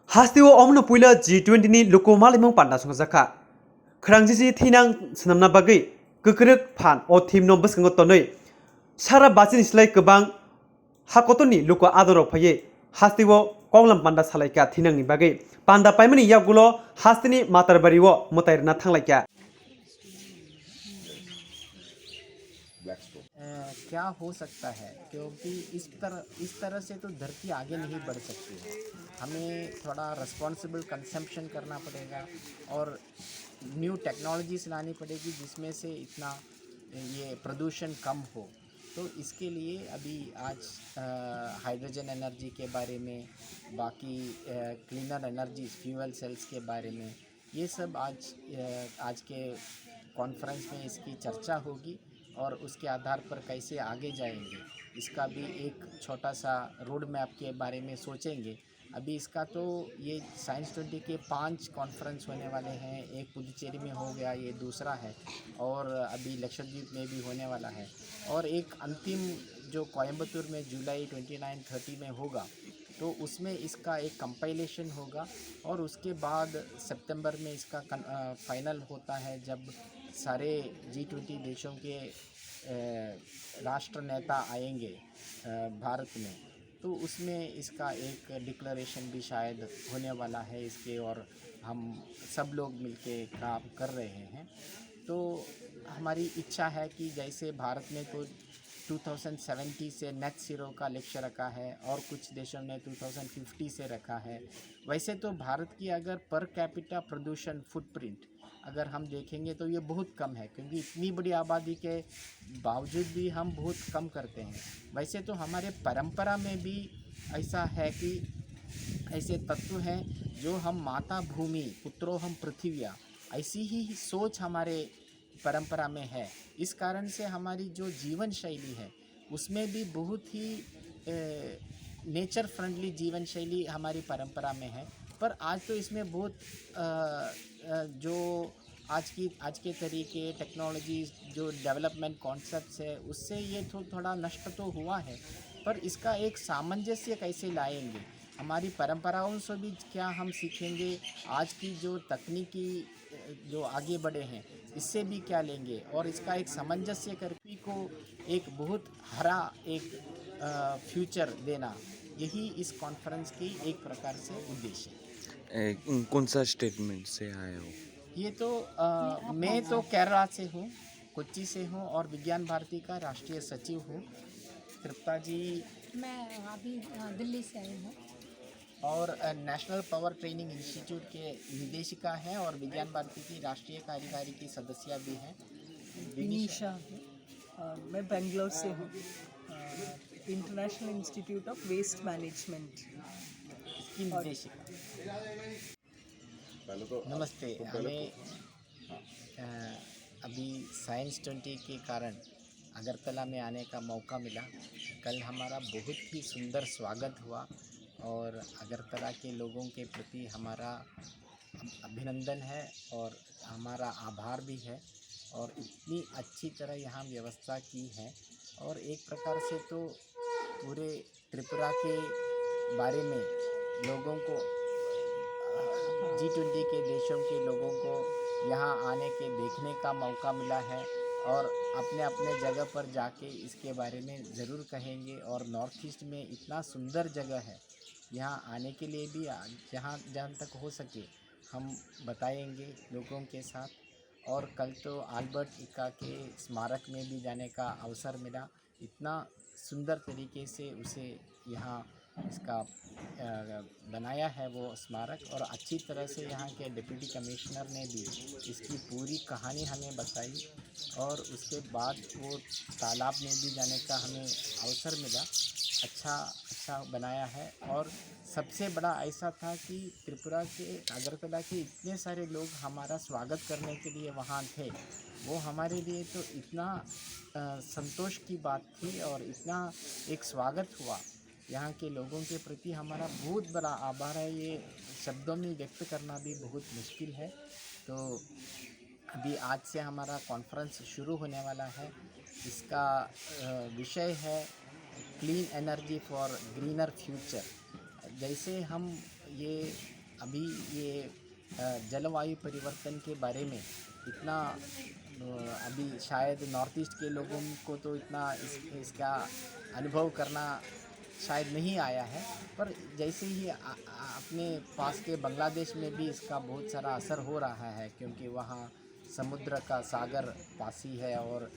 Hastiwo omno puila G20 ni lukomalimong panda sungzaka. Krangjiji thinang snamna bagai kekrek phan o thimno bskango tonoi. Sara basin slai kebang hakotoni luko adoro phaye. Hastiwo konglam panda salaika thinang ni bagai. Panda paimani yagulo hastini matarbariwo mutairna thanglaika. क्या हो सकता है, क्योंकि इस तरह से तो धरती आगे नहीं बढ़ सकती है। हमें थोड़ा रिस्पॉन्सिबल कंजम्पशन करना पड़ेगा और न्यू टेक्नोलॉजीज लानी पड़ेगी जिसमें से इतना ये प्रदूषण कम हो। तो इसके लिए अभी आज हाइड्रोजन एनर्जी के बारे में, बाकी क्लीनर एनर्जी फ्यूल सेल्स के बारे में, ये सब आज के कॉन्फ्रेंस में इसकी चर्चा होगी और उसके आधार पर कैसे आगे जाएंगे इसका भी एक छोटा सा रोड मैप के बारे में सोचेंगे। अभी इसका तो ये साइंस 20 के 5 कॉन्फ्रेंस होने वाले हैं। एक पुदुचेरी में हो गया, ये दूसरा है, और अभी लक्षद्वीप में भी होने वाला है, और एक अंतिम जो कोयम्बतूर में जुलाई 29-30 में होगा, तो उसमें इसका एक कंपाइलेशन होगा। और उसके बाद सितंबर में इसका फाइनल होता है, जब सारे G20 देशों के राष्ट्र नेता आएंगे भारत में, तो उसमें इसका एक डिक्लेरेशन भी शायद होने वाला है इसके, और हम सब लोग मिलके काम कर रहे हैं। तो हमारी इच्छा है कि जैसे भारत ने तो 2070 से नेट ज़ीरो का लक्ष्य रखा है और कुछ देशों ने 2050 से रखा है, वैसे तो भारत की अगर पर कैपिटा प्रदूषण फुटप्रिंट अगर हम देखेंगे तो ये बहुत कम है, क्योंकि इतनी बड़ी आबादी के बावजूद भी हम बहुत कम करते हैं। वैसे तो हमारे परंपरा में भी ऐसा है कि ऐसे तत्व हैं जो हम माता भूमि पुत्रो हम पृथ्विया, ऐसी ही सोच हमारे परंपरा में है। इस कारण से हमारी जो जीवन शैली है उसमें भी बहुत ही नेचर फ्रेंडली जीवन शैली हमारी परंपरा में है। पर आज तो इसमें बहुत जो आज के तरीके टेक्नोलॉजी जो डेवलपमेंट कॉन्सेप्ट्स है उससे ये थोड़ा नष्ट तो हुआ है, पर इसका एक सामंजस्य कैसे लाएंगे, हमारी परंपराओं से भी क्या हम सीखेंगे, आज की जो तकनीकी जो आगे बढ़े हैं इससे भी क्या लेंगे, और इसका एक सामंजस्य करके को एक बहुत हरा एक फ्यूचर देना, यही इस कॉन्फ्रेंस की एक प्रकार से उद्देश्य है। कौन सा स्टेटमेंट से आए हो? ये तो मैं तो केरला से हूँ, कोच्चि से हूँ, और विज्ञान भारती का राष्ट्रीय सचिव हूँ। तृप्ता जी? मैं अभी दिल्ली से आई हूँ और नेशनल पावर ट्रेनिंग इंस्टीट्यूट के निदेशिका हैं और विज्ञान भारती की राष्ट्रीय कार्यकारी की सदस्य भी हैं। विनीशा हूँ, मैं बेंगलोर से हूँ, International Institute of Waste Management की निदेशिका। नमस्ते। हमें अभी साइंस 20 के कारण अगरतला में आने का मौका मिला। कल हमारा बहुत ही सुंदर स्वागत हुआ और अगरतला के लोगों के प्रति हमारा अभिनंदन है और हमारा आभार भी है, और इतनी अच्छी तरह यहाँ व्यवस्था की है। और एक प्रकार से तो पूरे त्रिपुरा के बारे में लोगों को, G20 के देशों के लोगों को यहाँ आने के देखने का मौका मिला है, और अपने अपने जगह पर जाके इसके बारे में ज़रूर कहेंगे। और नॉर्थ ईस्ट में इतना सुंदर जगह है, यहाँ आने के लिए भी जहाँ तक हो सके हम बताएंगे लोगों के साथ। और कल तो अल्बर्ट इक्का के स्मारक में भी जाने का अवसर मिला। इतना सुंदर तरीके से उसे यहाँ इसका बनाया है वो स्मारक, और अच्छी तरह से यहाँ के डिप्टी कमिश्नर ने भी इसकी पूरी कहानी हमें बताई। और उसके बाद वो तालाब में भी जाने का हमें अवसर मिला। अच्छा बनाया है। और सबसे बड़ा ऐसा था कि त्रिपुरा के अगरतला के इतने सारे लोग हमारा स्वागत करने के लिए वहाँ थे, वो हमारे लिए तो इतना संतोष की बात थी, और इतना एक स्वागत हुआ। यहाँ के लोगों के प्रति हमारा बहुत बड़ा आभार है, ये शब्दों में व्यक्त करना भी बहुत मुश्किल है। तो अभी आज से हमारा कॉन्फ्रेंस शुरू होने वाला है। इसका विषय है clean energy for greener future. जैसे हम ये अभी ये जलवायु परिवर्तन के बारे में इतना अभी शायद नॉर्थ ईस्ट के लोगों को तो इतना इसका अनुभव करना शायद नहीं आया है, पर जैसे ही अपने पास के बांग्लादेश में भी इसका बहुत सारा असर हो रहा है, क्योंकि वहाँ समुद्र का सागर पासी है और